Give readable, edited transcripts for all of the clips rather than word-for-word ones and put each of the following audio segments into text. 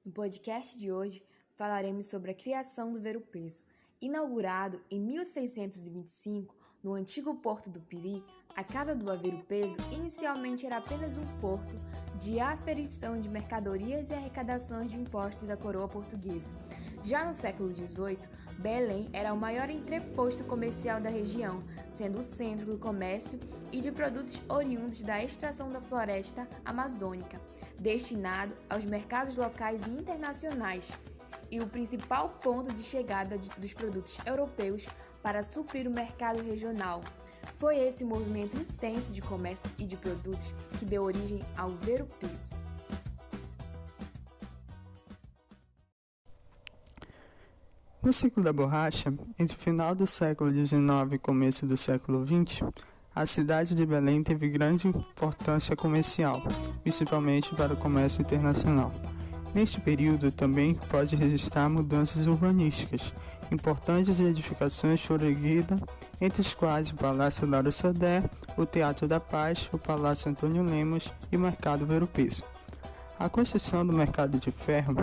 No podcast de hoje, falaremos sobre a criação do Ver-o-Peso. Inaugurado em 1625, no antigo Porto do Piri, a Casa do Ver-o-Peso inicialmente era apenas um porto de aferição de mercadorias e arrecadações de impostos da coroa portuguesa. Já no século XVIII, Belém era o maior entreposto comercial da região, sendo o centro do comércio e de produtos oriundos da extração da floresta amazônica, destinado aos mercados locais e internacionais, e o principal ponto de chegada dos produtos europeus para suprir o mercado regional. Foi esse movimento intenso de comércio e de produtos que deu origem ao Ver-o-Peso. No ciclo da borracha, entre o final do século XIX e começo do século XX, a cidade de Belém teve grande importância comercial, principalmente para o comércio internacional. Neste período também pode registrar mudanças urbanísticas. Importantes edificações foram erguidas, entre as quais o Palácio Lauro Sodré, o Teatro da Paz, o Palácio Antônio Lemos e o Mercado Ver-o-Peso. A construção do mercado de ferro,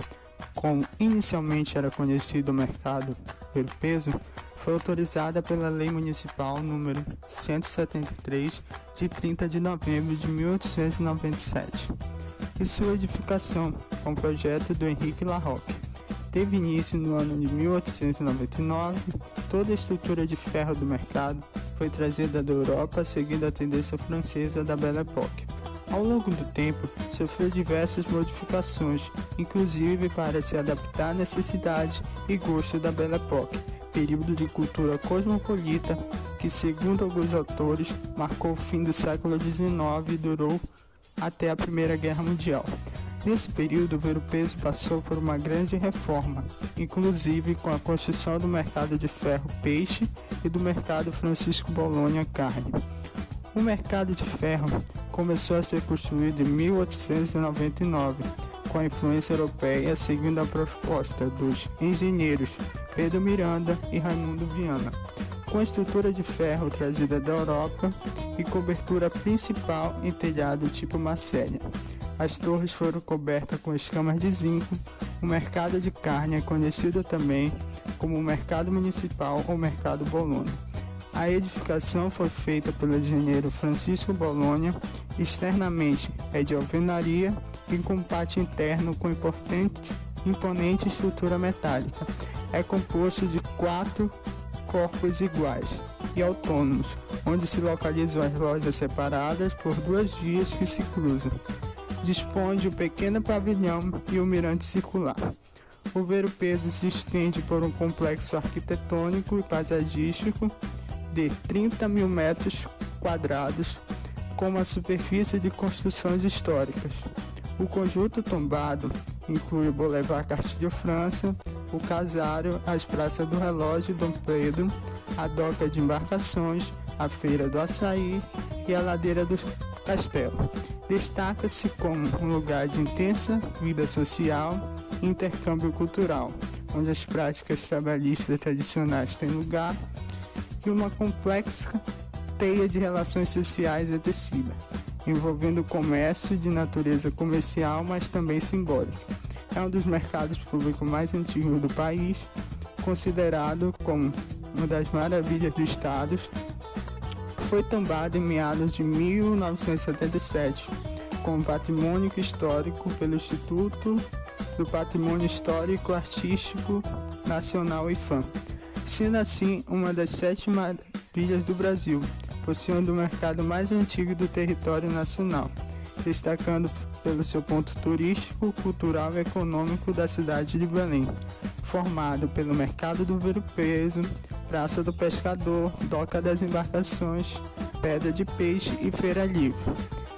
como inicialmente era conhecido o mercado Ver-o-Peso, foi autorizada pela Lei Municipal nº 173, de 30 de novembro de 1897, e sua edificação, com o projeto do Henrique Larroque. Teve início no ano de 1899, toda a estrutura de ferro do mercado foi trazida da Europa seguindo a tendência francesa da Belle Époque. Ao longo do tempo, sofreu diversas modificações, inclusive para se adaptar à necessidade e gosto da Belle Époque, período de cultura cosmopolita que, segundo alguns autores, marcou o fim do século XIX e durou até a Primeira Guerra Mundial. Nesse período, o Ver-o-Peso passou por uma grande reforma, inclusive com a construção do mercado de ferro peixe e do mercado Francisco Bolonha carne. O mercado de ferro começou a ser construído em 1899, com a influência europeia seguindo a proposta dos engenheiros Pedro Miranda e Raimundo Viana, com a estrutura de ferro trazida da Europa e cobertura principal em telhado tipo Marcélia. As torres foram cobertas com escamas de zinco. O mercado de carne é conhecido também como o Mercado Municipal ou Mercado Bolonha. A edificação foi feita pelo engenheiro Francisco Bolonha, externamente é de alvenaria e com pátio interno com imponente estrutura metálica. É composto de 4 corpos iguais e autônomos, onde se localizam as lojas separadas por 2 vias que se cruzam. Dispõe de um pequeno pavilhão e um mirante circular. O Ver-o-Peso se estende por um complexo arquitetônico e paisagístico de 30 mil metros quadrados, com uma superfície de construções históricas. O conjunto tombado inclui o Boulevard Castilho França, o Casário, as praças do Relógio Dom Pedro, a doca de embarcações, a Feira do Açaí e a Ladeira do Castelo. Destaca-se como um lugar de intensa vida social e intercâmbio cultural, onde as práticas trabalhistas tradicionais têm lugar e uma complexa teia de relações sociais é tecida, envolvendo o comércio de natureza comercial, mas também simbólica. É um dos mercados públicos mais antigos do país, considerado como uma das maravilhas do estado. Foi tombado em meados de 1977 como patrimônio histórico pelo Instituto do Patrimônio Histórico Artístico Nacional IFAM, sendo assim uma das 7 maravilhas do Brasil, possuindo o mercado mais antigo do território nacional, destacando pelo seu ponto turístico, cultural e econômico da cidade de Belém, formado pelo Mercado do Ver-o-Peso, Praça do Pescador, Doca das Embarcações, Pedra de Peixe e Feira Livre.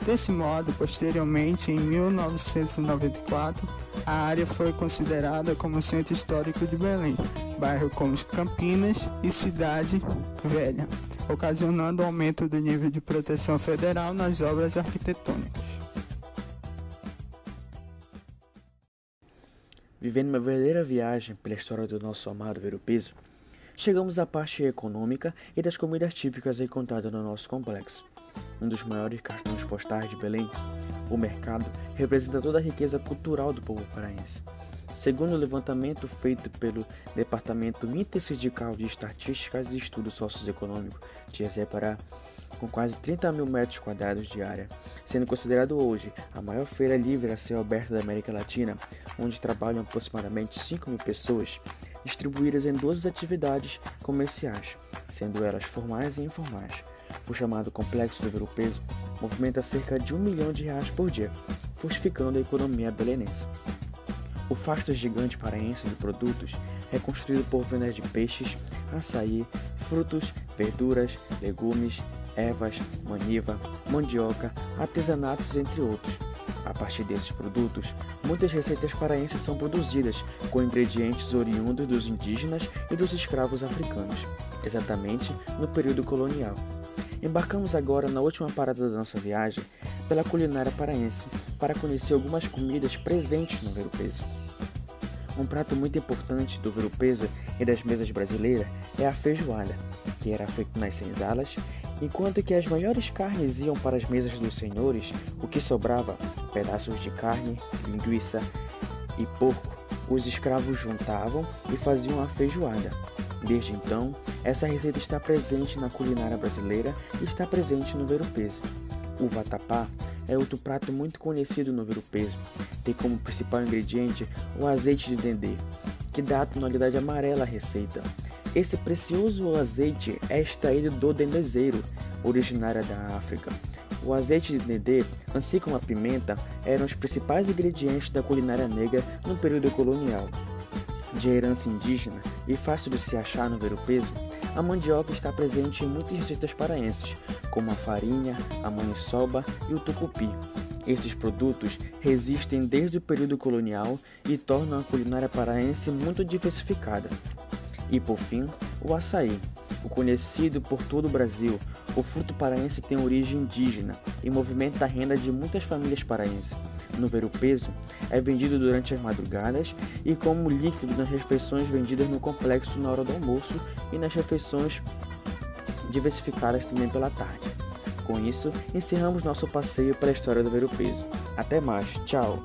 Desse modo, posteriormente, em 1994, a área foi considerada como Centro Histórico de Belém, bairro como Campinas e Cidade Velha, ocasionando o aumento do nível de proteção federal nas obras arquitetônicas. Vivendo uma verdadeira viagem pela história do nosso amado Ver-o-Peso, chegamos à parte econômica e das comidas típicas encontradas no nosso complexo. Um dos maiores cartões postais de Belém, o mercado representa toda a riqueza cultural do povo paraense. Segundo o levantamento feito pelo Departamento Intersindical de Estatísticas e Estudos Socioeconômicos de Pará, com quase 30 mil metros quadrados de área, sendo considerado hoje a maior feira livre a céu aberto da América Latina, onde trabalham aproximadamente 5 mil pessoas, distribuídas em 12 atividades comerciais, sendo elas formais e informais. O chamado Complexo do Ver-o-Peso movimenta cerca de R$1 milhão por dia, fortificando a economia belenense. O fasto gigante paraense de produtos é construído por vendas de peixes, açaí, frutos, verduras, legumes, ervas, maniva, mandioca, artesanatos, entre outros. A partir desses produtos, muitas receitas paraenses são produzidas com ingredientes oriundos dos indígenas e dos escravos africanos, exatamente no período colonial. Embarcamos agora na última parada da nossa viagem pela culinária paraense para conhecer algumas comidas presentes no Ver-o-Peso. Um prato muito importante do Ver-o-Peso e das mesas brasileiras é a feijoada, que era feita nas senzalas, enquanto que as melhores carnes iam para as mesas dos senhores, o que sobrava, pedaços de carne, linguiça e porco, os escravos juntavam e faziam a feijoada. Desde então, essa receita está presente na culinária brasileira e está presente no Ver-o-Peso. O vatapá é outro prato muito conhecido no Ver-o-Peso. Tem como principal ingrediente o azeite de dendê, que dá a tonalidade amarela à receita. Esse precioso azeite é extraído do dendezeiro, originária da África. O azeite de dendê, assim como a pimenta, eram os principais ingredientes da culinária negra no período colonial. De herança indígena e fácil de se achar no Ver-o-Peso, a mandioca está presente em muitas receitas paraenses, como a farinha, a maniçoba e o tucupi. Esses produtos resistem desde o período colonial e tornam a culinária paraense muito diversificada. E por fim, o açaí. O conhecido por todo o Brasil, o fruto paraense tem origem indígena e movimenta a renda de muitas famílias paraenses. No Ver-o-Peso, é vendido durante as madrugadas e como líquido nas refeições vendidas no complexo na hora do almoço e nas refeições diversificadas também pela tarde. Com isso, encerramos nosso passeio pela história do Ver-o-Peso. Até mais, tchau!